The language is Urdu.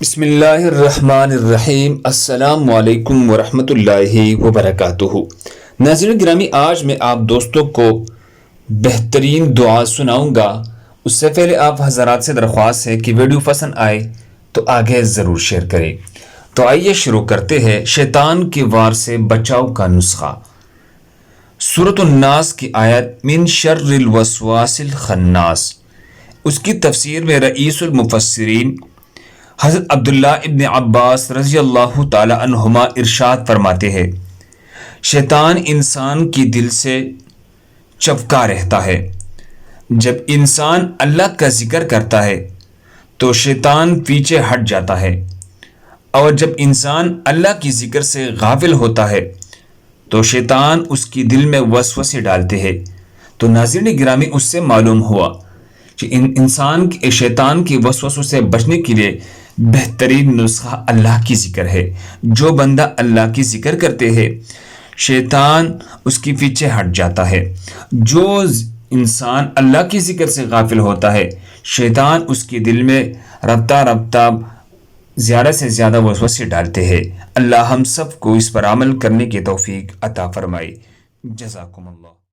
بسم اللہ الرحمن الرحیم۔ السلام علیکم ورحمۃ اللہ وبرکاتہ۔ ناظرین گرامی، آج میں آپ دوستوں کو بہترین دعا سناؤں گا۔ اس سے پہلے آپ حضرات سے درخواست ہے کہ ویڈیو پسند آئے تو آگے ضرور شیئر کریں۔ تو آئیے شروع کرتے ہیں شیطان کے وار سے بچاؤ کا نسخہ۔ سورۃ الناس کی آیت من شر الوسواس الخناس، اس کی تفسیر میں رئیس المفسرین حضرت عبداللہ ابن عباس رضی اللہ تعالی عنہما ارشاد فرماتے ہیں، شیطان انسان کی دل سے چپکا رہتا ہے۔ جب انسان اللہ کا ذکر کرتا ہے تو شیطان پیچھے ہٹ جاتا ہے، اور جب انسان اللہ کی ذکر سے غافل ہوتا ہے تو شیطان اس کی دل میں وسوسے ڈالتے ہیں۔ تو ناظرین گرامی، اس سے معلوم ہوا کہ انسان شیطان کی وسوسوں سے بچنے کے لیے بہترین نسخہ اللہ کی ذکر ہے۔ جو بندہ اللہ کی ذکر کرتے ہیں شیطان اس کے پیچھے ہٹ جاتا ہے۔ جو انسان اللہ کی ذکر سے غافل ہوتا ہے شیطان اس کے دل میں رفتہ رفتہ زیادہ سے زیادہ وسوسے ڈالتے ہیں۔ اللہ ہم سب کو اس پر عمل کرنے کی توفیق عطا فرمائے۔ جزاکم اللہ۔